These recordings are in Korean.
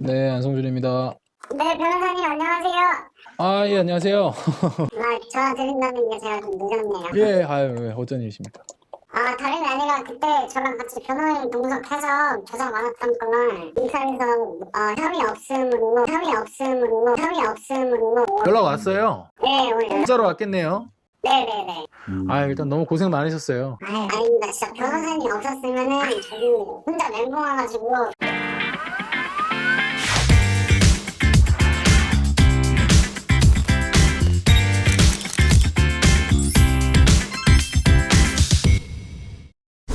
네, 안성준입니다. 네, 변호사님 안녕하세요. 아, 예, 안녕하세요. 전화 드린다는 게 제가 좀 늦었네요. 예, 아유, 예, 어쩐 일이십니까? 다름이 아니라 그때 저랑 같이 변호인 동석해서 조작 많았던 건을 인터넷에서 협의 없음으로 연락 왔어요. 네, 오늘 진짜로 왔겠네요. 네네네. 일단 너무 고생 많으셨어요. 아닙니다. 진짜 변호사님 없었으면은 저기 혼자 멘붕 와가지고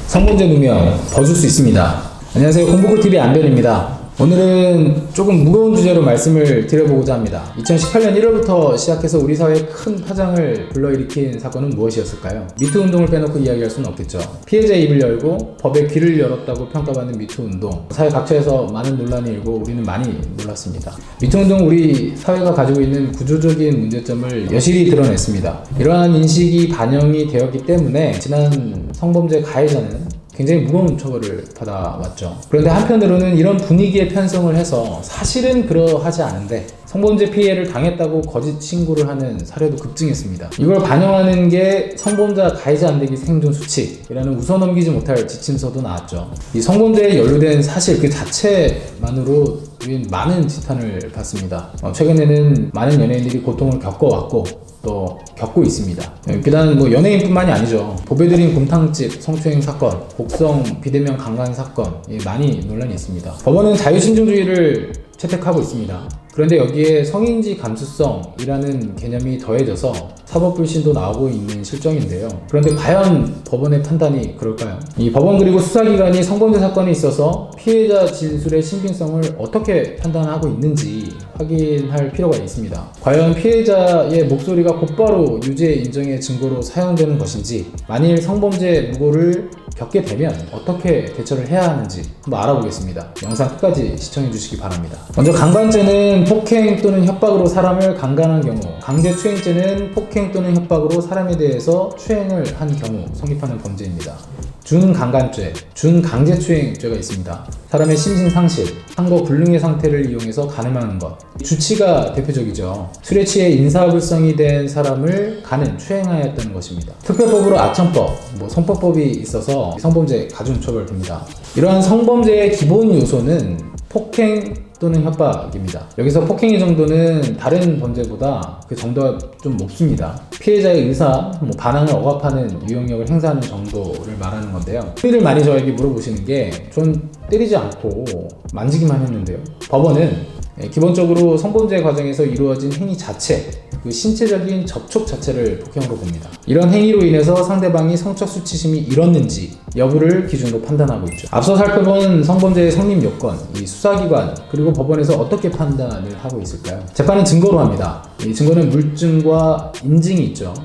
성범죄 누명 벗을 수 있습니다. 안녕하세요, 공보고TV 안변입니다. 오늘은 조금 무거운 주제로 말씀을 드려보고자 합니다. 2018년 1월부터 시작해서 우리 사회에 큰 파장을 불러일으킨 사건은 무엇이었을까요? 미투 운동을 빼놓고 이야기할 수는 없겠죠. 피해자의 입을 열고 법의 귀를 열었다고 평가받는 미투 운동, 사회 각처에서 많은 논란이 일고 우리는 많이 놀랐습니다. 미투 운동은 우리 사회가 가지고 있는 구조적인 문제점을 여실히 드러냈습니다. 이러한 인식이 반영이 되었기 때문에 지난 성범죄 가해자는 굉장히 무거운 처벌을 받아왔죠. 그런데 한편으로는 이런 분위기에 편성을 해서 사실은 그러하지 않은데 성범죄 피해를 당했다고 거짓 신고를 하는 사례도 급증했습니다. 이걸 반영하는 게 성범죄 가해자 안 되기 생존 수칙이라는 웃어넘기지 못할 지침서도 나왔죠. 이 성범죄에 연루된 사실 그 자체만으로 우리는 많은 지탄을 받습니다. 최근에는 많은 연예인들이 고통을 겪어왔고 또 겪고 있습니다. 비단 연예인뿐만이 아니죠. 보배드린 곰탕집 성추행 사건, 곡성 비대면 강간 사건, 많이 논란이 있습니다. 법원은 자유신중주의를 채택하고 있습니다. 그런데 여기에 성인지 감수성이라는 개념이 더해져서 사법불신도 나오고 있는 실정인데요. 그런데 과연 법원의 판단이 그럴까요? 이 법원 그리고 수사기관이 성범죄 사건에 있어서 피해자 진술의 신빙성을 어떻게 판단하고 있는지 확인할 필요가 있습니다. 과연 피해자의 목소리가 곧바로 유죄 인정의 증거로 사용되는 것인지, 만일 성범죄 무고를 겪게 되면 어떻게 대처를 해야 하는지 한번 알아보겠습니다. 영상 끝까지 시청해 주시기 바랍니다. 먼저 강간죄는 폭행 또는 협박으로 사람을 강간한 경우, 강제추행죄는 폭행 또는 협박으로 사람에 대해서 추행을 한 경우 성립하는 범죄입니다. 준강간죄, 준강제추행죄가 있습니다. 사람의 심신상실, 상거 불능의 상태를 이용해서 가늠하는 것. 주치가 대표적이죠. 술에 취해 인사불성이 된 사람을 가는, 추행하였다는 것입니다. 특별법으로 아청법, 성법법이 있어서 성범죄 가중처벌됩니다. 이러한 성범죄의 기본 요소는 폭행 또는 협박입니다. 여기서 폭행의 정도는 다른 범죄보다 그 정도가 좀 높습니다. 피해자의 의사, 반항을 억압하는 유형력을 행사하는 정도를 말하는 건데요. 흔히들 많이 저에게 물어보시는 게, 전 때리지 않고 만지기만 했는데요. 법원은 기본적으로 성범죄 과정에서 이루어진 행위 자체, 그 신체적인 접촉 자체를 폭행으로 봅니다. 이런 행위로 인해서 상대방이 성적 수치심이 일었는지 여부를 기준으로 판단하고 있죠. 앞서 살펴본 성범죄의 성립 요건, 이 수사기관 그리고 법원에서 어떻게 판단을 하고 있을까요? 재판은 증거로 합니다. 이 증거는 물증과 인증이 있죠.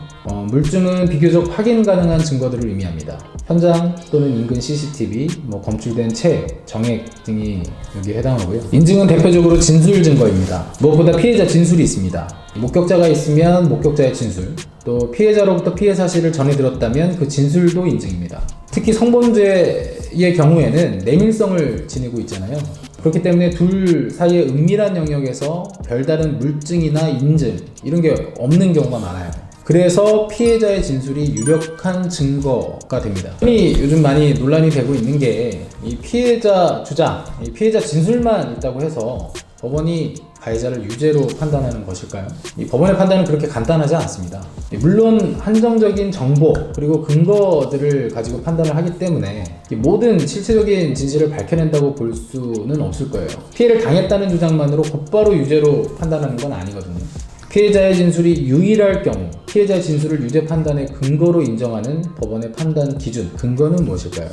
물증은 비교적 확인 가능한 증거들을 의미합니다. 현장 또는 인근 CCTV, 검출된 체, 정액 등이 여기에 해당하고요. 인증은 대표적으로 진술 증거입니다. 무엇보다 피해자 진술이 있습니다. 목격자가 있으면 목격자의 진술, 또 피해자로부터 피해 사실을 전해 들었다면 그 진술도 인증입니다. 특히 성범죄의 경우에는 내밀성을 지니고 있잖아요. 그렇기 때문에 둘 사이의 은밀한 영역에서 별다른 물증이나 인증 이런 게 없는 경우가 많아요. 그래서 피해자의 진술이 유력한 증거가 됩니다. 흔히 요즘 많이 논란이 되고 있는 게, 이 피해자 주장, 이 피해자 진술만 있다고 해서 법원이 가해자를 유죄로 판단하는 것일까요? 이 법원의 판단은 그렇게 간단하지 않습니다. 물론 한정적인 정보 그리고 근거들을 가지고 판단을 하기 때문에 모든 실체적인 진실을 밝혀낸다고 볼 수는 없을 거예요. 피해를 당했다는 주장만으로 곧바로 유죄로 판단하는 건 아니거든요. 피해자의 진술이 유일할 경우, 피해자의 진술을 유죄 판단의 근거로 인정하는 법원의 판단 기준, 근거는 무엇일까요?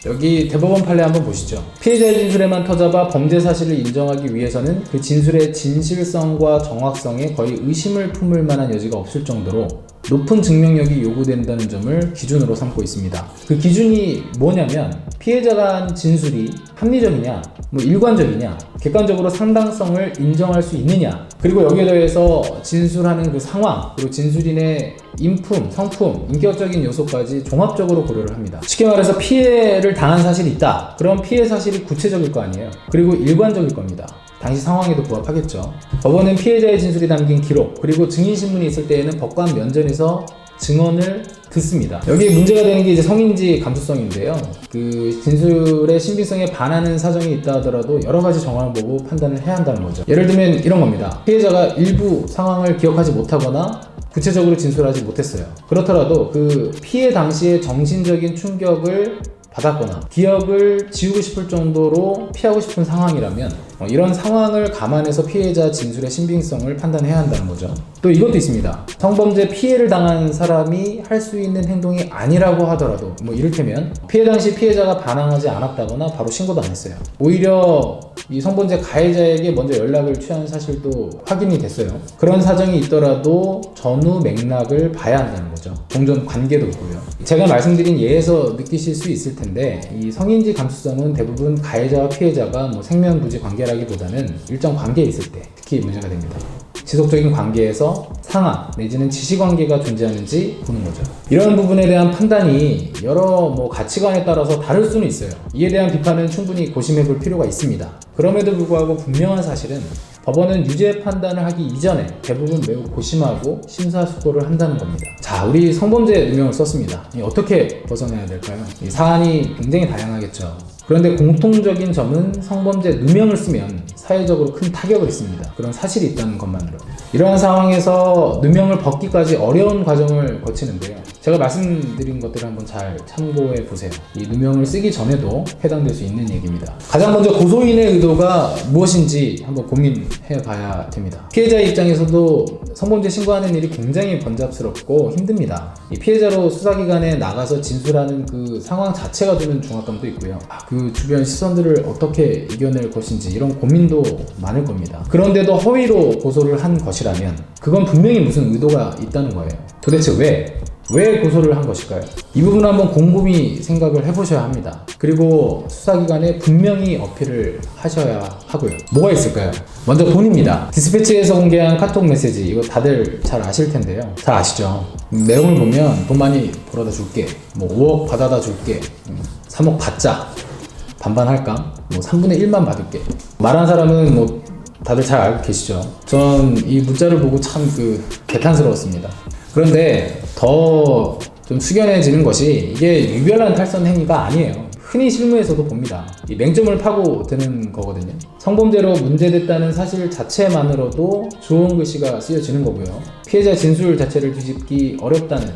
여기 대법원 판례 한번 보시죠. 피해자의 진술에만 터잡아 범죄 사실을 인정하기 위해서는 그 진술의 진실성과 정확성에 거의 의심을 품을 만한 여지가 없을 정도로 높은 증명력이 요구된다는 점을 기준으로 삼고 있습니다. 그 기준이 뭐냐면, 피해자가 한 진술이 합리적이냐, 일관적이냐, 객관적으로 상당성을 인정할 수 있느냐, 그리고 여기에 더해서 진술하는 그 상황, 그리고 진술인의 인품, 성품, 인격적인 요소까지 종합적으로 고려를 합니다. 쉽게 말해서 피해를 당한 사실이 있다. 그럼 피해 사실이 구체적일 거 아니에요. 그리고 일관적일 겁니다. 당시 상황에도 부합하겠죠. 법원은 피해자의 진술이 담긴 기록 그리고 증인신문이 있을 때에는 법관 면전에서 증언을 듣습니다. 여기 문제가 되는 게 이제 성인지 감수성인데요. 그 진술의 신빙성에 반하는 사정이 있다 하더라도 여러 가지 정황을 보고 판단을 해야 한다는 거죠. 예를 들면 이런 겁니다. 피해자가 일부 상황을 기억하지 못하거나 구체적으로 진술하지 못했어요. 그렇더라도 그 피해 당시의 정신적인 충격을 받았거나 기억을 지우고 싶을 정도로 피하고 싶은 상황이라면 이런 상황을 감안해서 피해자 진술의 신빙성을 판단해야 한다는 거죠. 또 이것도 있습니다. 성범죄 피해를 당한 사람이 할 수 있는 행동이 아니라고 하더라도 이를테면 피해 당시 피해자가 반항하지 않았다거나 바로 신고도 안 했어요. 오히려 이 성범죄 가해자에게 먼저 연락을 취한 사실도 확인이 됐어요. 그런 사정이 있더라도 전후 맥락을 봐야 한다는 거죠. 종전 관계도 있고요. 제가 말씀드린 예에서 느끼실 수 있을 텐데 이 성인지 감수성은 대부분 가해자와 피해자가 생면부지 관계라기보다는 일정 관계에 있을 때 특히 문제가 됩니다. 지속적인 관계에서 상하 내지는 지시관계가 존재하는지 보는 거죠. 이런 부분에 대한 판단이 여러 가치관에 따라서 다를 수는 있어요. 이에 대한 비판은 충분히 고심해 볼 필요가 있습니다. 그럼에도 불구하고 분명한 사실은 법원은 유죄 판단을 하기 이전에 대부분 매우 고심하고 심사숙고를 한다는 겁니다. 자, 우리 성범죄 누명을 썼습니다. 어떻게 벗어나야 될까요? 이 사안이 굉장히 다양하겠죠. 그런데 공통적인 점은 성범죄 누명을 쓰면 사회적으로 큰 타격을 입습니다. 그런 사실이 있다는 것만으로. 이러한 상황에서 누명을 벗기까지 어려운 과정을 거치는데요. 제가 말씀드린 것들을 한번 잘 참고해 보세요. 이 누명을 쓰기 전에도 해당될 수 있는 얘기입니다. 가장 먼저 고소인의 의도가 무엇인지 한번 고민해 봐야 됩니다. 피해자의 입장에서도 성범죄 신고하는 일이 굉장히 번잡스럽고 힘듭니다. 이 피해자로 수사기관에 나가서 진술하는 그 상황 자체가 주는 중압감도 있고요. 그 주변 시선들을 어떻게 이겨낼 것인지 이런 고민도 많을 겁니다. 그런데도 허위로 고소를 한 것이라면 그건 분명히 무슨 의도가 있다는 거예요. 도대체 왜 고소를 한 것일까요? 이 부분은 한번 곰곰이 생각을 해보셔야 합니다. 그리고 수사기관에 분명히 어필을 하셔야 하고요. 뭐가 있을까요? 먼저 돈입니다. 디스패치에서 공개한 카톡 메시지 이거 다들 잘 아실 텐데요. 잘 아시죠? 내용을 보면 돈 많이 벌어다 줄게, 5억 받아다 줄게, 3억 받자, 반반 할까? 3분의 1만 받을게. 말한 사람은 다들 잘 알고 계시죠? 전 이 문자를 보고 참 개탄스러웠습니다. 그런데 더 좀 숙연해지는 것이 이게 유별난 탈선 행위가 아니에요. 흔히 실무에서도 봅니다. 이 맹점을 파고드는 거거든요. 성범죄로 문제됐다는 사실 자체만으로도 좋은 글씨가 쓰여지는 거고요. 피해자 진술 자체를 뒤집기 어렵다는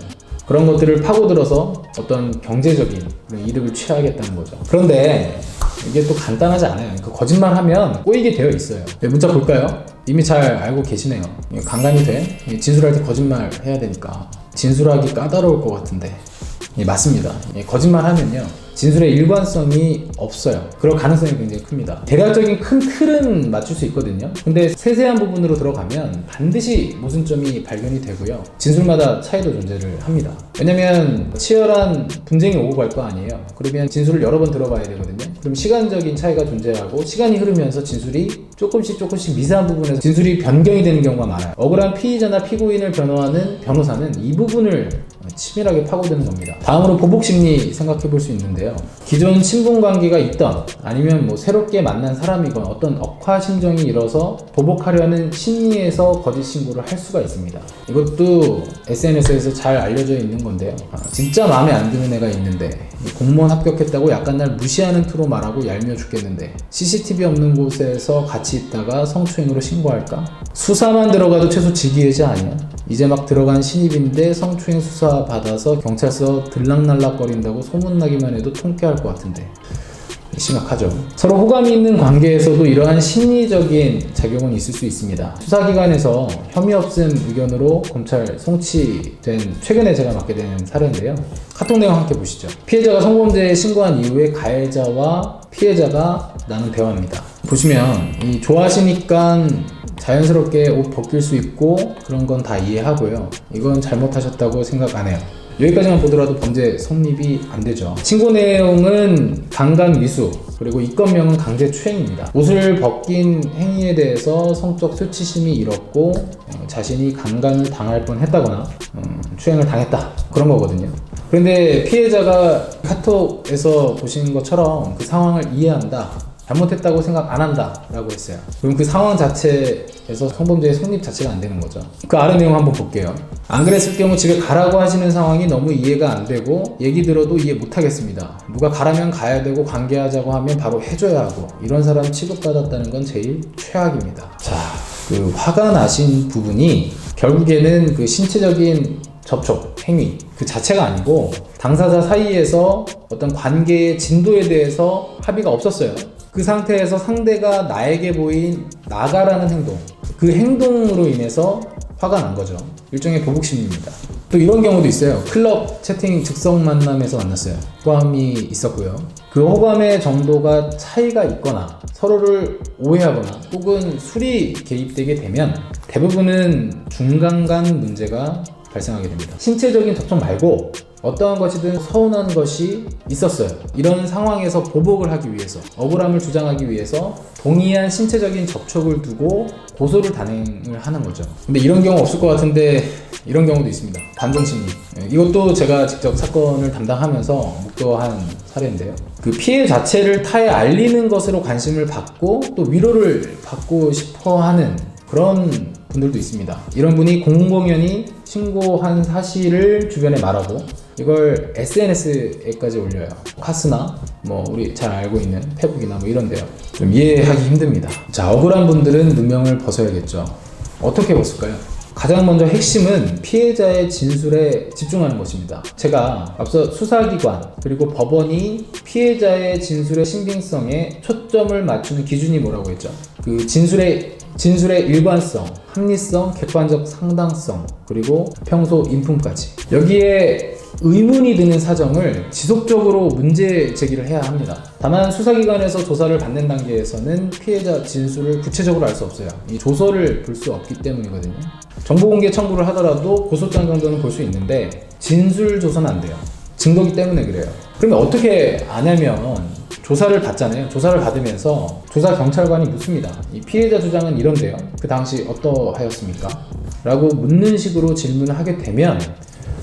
그런 것들을 파고들어서 어떤 경제적인 이득을 취하겠다는 거죠. 그런데 이게 또 간단하지 않아요. 거짓말하면 꼬이게 되어 있어요. 문자 볼까요? 이미 잘 알고 계시네요. 간간이 돼. 진술할 때 거짓말 해야 되니까 진술하기 까다로울 것 같은데 맞습니다. 거짓말하면요 진술의 일관성이 없어요. 그럴 가능성이 굉장히 큽니다. 대략적인 큰 틀은 맞출 수 있거든요. 근데 세세한 부분으로 들어가면 반드시 모순점이 발견이 되고요. 진술마다 차이도 존재를 합니다. 왜냐면 치열한 분쟁이 오고 갈 거 아니에요. 그러면 진술을 여러 번 들어봐야 되거든요. 그럼 시간적인 차이가 존재하고 시간이 흐르면서 진술이 조금씩 미세한 부분에서 진술이 변경이 되는 경우가 많아요. 억울한 피의자나 피고인을 변호하는 변호사는 이 부분을 치밀하게 파고드는 겁니다. 다음으로 보복심리 생각해 볼 수 있는데요. 기존 친분관계가 있던 아니면 새롭게 만난 사람이건 어떤 억하심정이 일어서 보복하려는 심리에서 거짓 신고를 할 수가 있습니다. 이것도 SNS에서 잘 알려져 있는 건데요. 진짜 마음에 안 드는 애가 있는데 공무원 합격했다고 약간 날 무시하는 투로 말하고 얄미워 죽겠는데 CCTV 없는 곳에서 같이 있다가 성추행으로 신고할까? 수사만 들어가도 최소 직위해제 아니야? 이제 막 들어간 신입인데 성추행 수사 받아서 경찰서 들락날락거린다고 소문나기만 해도 통쾌할 것 같은데 심각하죠. 서로 호감이 있는 관계에서도 이러한 심리적인 작용은 있을 수 있습니다. 수사기관에서 혐의 없음 의견으로 검찰 송치된 최근에 제가 맡게 된 사례인데요. 카톡 내용 함께 보시죠. 피해자가 성범죄에 신고한 이후에 가해자와 피해자가 나눈 대화입니다. 보시면 이 좋아하시니까 자연스럽게 옷 벗길 수 있고 그런 건 다 이해하고요. 이건 잘못하셨다고 생각 안 해요. 여기까지만 보더라도 범죄 성립이 안 되죠. 신고 내용은 강간 미수 그리고 입건명은 강제추행입니다. 옷을 벗긴 행위에 대해서 성적 수치심이 일었고 자신이 강간을 당할 뻔했다거나 추행을 당했다 그런 거거든요. 그런데 피해자가 카톡에서 보신 것처럼 그 상황을 이해한다 잘못했다고 생각 안 한다 라고 했어요. 그럼 그 상황 자체에서 성범죄의 성립 자체가 안 되는 거죠. 그 아래 내용 한번 볼게요. 안 그랬을 경우 집에 가라고 하시는 상황이 너무 이해가 안 되고 얘기 들어도 이해 못 하겠습니다. 누가 가라면 가야 되고 관계하자고 하면 바로 해줘야 하고 이런 사람 취급받았다는 건 제일 최악입니다. 자, 그 화가 나신 부분이 결국에는 그 신체적인 접촉, 행위 그 자체가 아니고 당사자 사이에서 어떤 관계의 진도에 대해서 합의가 없었어요. 그 상태에서 상대가 나에게 보인 나가라는 행동, 그 행동으로 인해서 화가 난 거죠. 일종의 보복심리입니다. 또 이런 경우도 있어요. 클럽 채팅 즉석 만남에서 만났어요. 호감이 있었고요. 그 호감의 정도가 차이가 있거나 서로를 오해하거나 혹은 술이 개입되게 되면 대부분은 중간 간 문제가 발생하게 됩니다. 신체적인 접촉 말고 어떠한 것이든 서운한 것이 있었어요. 이런 상황에서 보복을 하기 위해서, 억울함을 주장하기 위해서 동의한 신체적인 접촉을 두고 고소를 단행을 하는 거죠. 근데 이런 경우 없을 것 같은데 이런 경우도 있습니다. 반정심리. 이것도 제가 직접 사건을 담당하면서 목도한 사례인데요. 그 피해 자체를 타에 알리는 것으로 관심을 받고 또 위로를 받고 싶어 하는 그런 분들도 있습니다. 이런 분이 공공연히 신고한 사실을 주변에 말하고 이걸 SNS에까지 올려요. 카스나 뭐 우리 잘 알고 있는 페북이나 뭐 이런데요. 좀 이해하기 힘듭니다. 자, 억울한 분들은 누명을 벗어야겠죠. 어떻게 벗을까요? 가장 먼저 핵심은 피해자의 진술에 집중하는 것입니다. 제가 앞서 수사기관 그리고 법원이 피해자의 진술의 신빙성에 초점을 맞추는 기준이 뭐라고 했죠? 그 진술의 일관성, 합리성, 객관적 상당성, 그리고 평소 인품까지. 여기에 의문이 드는 사정을 지속적으로 문제 제기를 해야 합니다. 다만 수사기관에서 조사를 받는 단계에서는 피해자 진술을 구체적으로 알 수 없어요. 이 조서를 볼 수 없기 때문이거든요. 정보공개 청구를 하더라도 고소장 정도는 볼 수 있는데 진술 조서는 안 돼요. 증거기 때문에 그래요. 그러면 어떻게 아냐면 조사를 받잖아요. 조사를 받으면서 조사 경찰관이 묻습니다. 이 피해자 주장은 이런데요. 그 당시 어떠하였습니까? 라고 묻는 식으로 질문을 하게 되면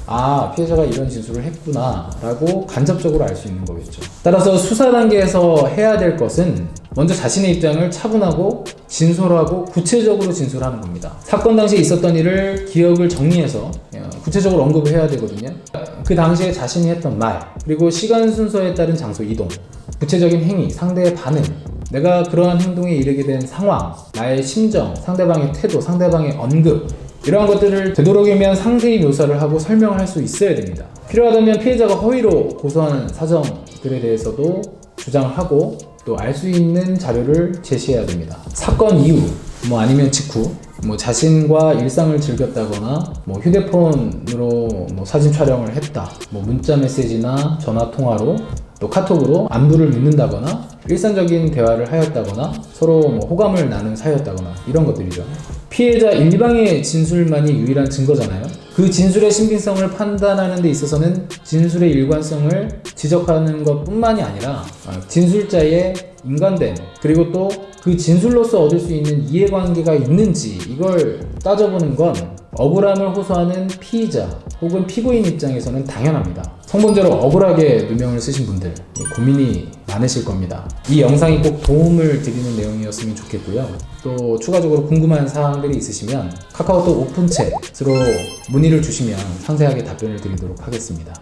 아, 피해자가 이런 진술을 했구나 라고 간접적으로 알 수 있는 거겠죠. 따라서 수사 단계에서 해야 될 것은 먼저 자신의 입장을 차분하고 진솔하고 구체적으로 진술하는 겁니다. 사건 당시에 있었던 일을 기억을 정리해서 구체적으로 언급을 해야 되거든요. 그 당시에 자신이 했던 말, 그리고 시간 순서에 따른 장소 이동, 구체적인 행위, 상대의 반응, 내가 그러한 행동에 이르게 된 상황, 나의 심정, 상대방의 태도, 상대방의 언급, 이러한 것들을 되도록이면 상세히 묘사를 하고 설명을 할 수 있어야 됩니다. 필요하다면 피해자가 허위로 고소하는 사정들에 대해서도 주장을 하고 또 알 수 있는 자료를 제시해야 됩니다. 사건 이후, 뭐 아니면 직후, 뭐 자신과 일상을 즐겼다거나 뭐 휴대폰으로 뭐 사진 촬영을 했다, 뭐 문자 메시지나 전화 통화로 또 카톡으로 안부를 묻는다거나 일상적인 대화를 하였다거나 서로 뭐 호감을 나눈 사이였다거나 이런 것들이죠. 피해자 일방의 진술만이 유일한 증거잖아요. 그 진술의 신빙성을 판단하는 데 있어서는 진술의 일관성을 지적하는 것뿐만이 아니라 진술자의 인간됨, 그리고 또 그 진술로서 얻을 수 있는 이해관계가 있는지 이걸 따져보는 건 억울함을 호소하는 피의자 혹은 피고인 입장에서는 당연합니다. 성범죄로 억울하게 누명을 쓰신 분들 고민이 많으실 겁니다. 이 영상이 꼭 도움을 드리는 내용이었으면 좋겠고요. 또 추가적으로 궁금한 사항들이 있으시면 카카오톡 오픈챗으로 문의를 주시면 상세하게 답변을 드리도록 하겠습니다.